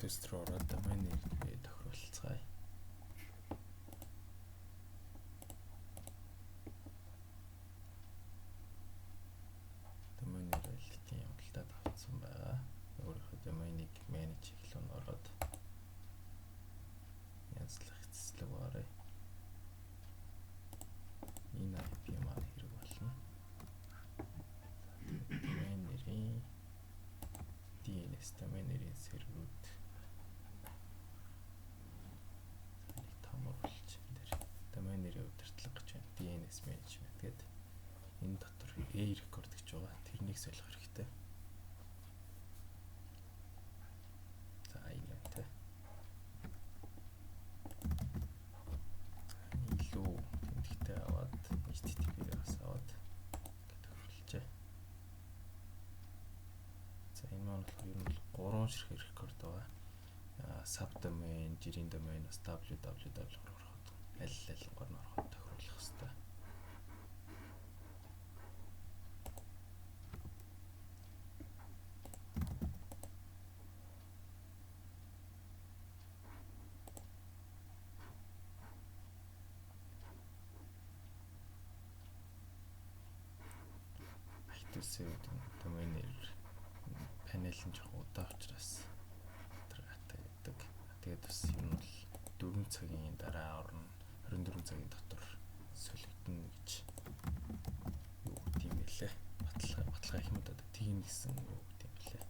тест руу ороод domain нэргээ тохируулцгаая. Domain нэр хэлтийн явдалтай тавьсан байгаа. Өөрийнхөө domain-ыг manage хийх рүү ороод янзлах эцэслэг барыг. Энэ IP маань хэрэг болно. Domain нэрийн DNS domain нэрийн серверүүд domain нэрийн удирдлага гэж байна. DNS management гэдэг. Энэ дотор A record гэж байгаа. Тэрнийг солих хэрэгтэй. За энэ тэ. Илүү тэмдэгтэй аваад HTTP-ээс аваад тохируулжээ. За энэ маань болохоор ер нь 3 ширхэг record байгаа. Subdomain, жирийн domain бас www руу ороход аль гоор нь ороход тохируулах хэрэгтэй. Active domain нэр панел нь жоохон удаа учраас тэргатай гэдэг. Тэгээд бас ер нь бол 4 цагийн дараа орно. 24 цагийн дотор солигдно гэж юу гэдэг юм бэлээ. Баталгаа их мэдээд тийм гэсэн юу гэдэг юм бэлээ.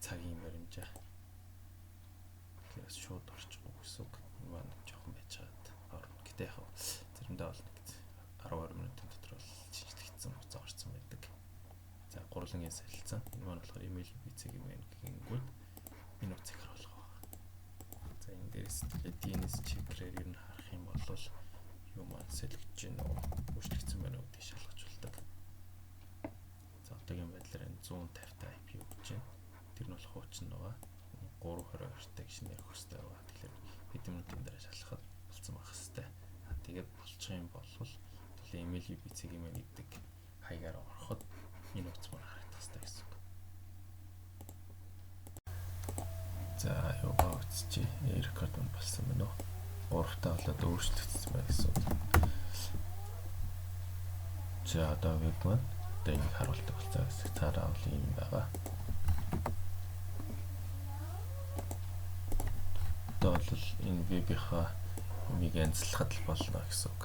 Цагийн баримжаа. Тэгэхээр шууд орчихгүй гэсэн үг. Энэ маань жоохон байж чад орно. Гэтэ яг заримдаа бол 12 минутын дотор бол шинжлэгдсэн хугацаа орсон байдаг. За гурвангийн солилцсон. Энэ маань болохоор email бицэг юм байна гэнгүүт энэ утсыг харуулах байна. За энэ дээрээс DNS checker-ээр ер нь харах юм бол юу маань солигдож байна уу? Өөрчлөгдсөн байна уу гэдгийг шалгаж болдог. За одоогийн байдлаар энэ 150 та IP өгч байна. Тэр нь бол хуучин байгаа. 322-тай гэж нэр өгөхтэй байгаа. Тэгэхээр хэдэн минутын дараа шалгахад болцсон байх хэвээр. Тэгээд болчих юм бол email бицэг юм гэдэг хаягаар ороход энэ утас маань харагдах хэрэгтэй гэсэн үг. За юугаа үтсчээ. Record нь болсон байна уу? 3-таа болоод өөрчлөгдсөн байна гэсэн үг. За одоо веб маань одоо энийг харуулдаг болцоо гэсэн. Цаараа бол юм байгаа. Одоо бол энэ вебийнхаа юмыг янзлахад болно гэсэн үг.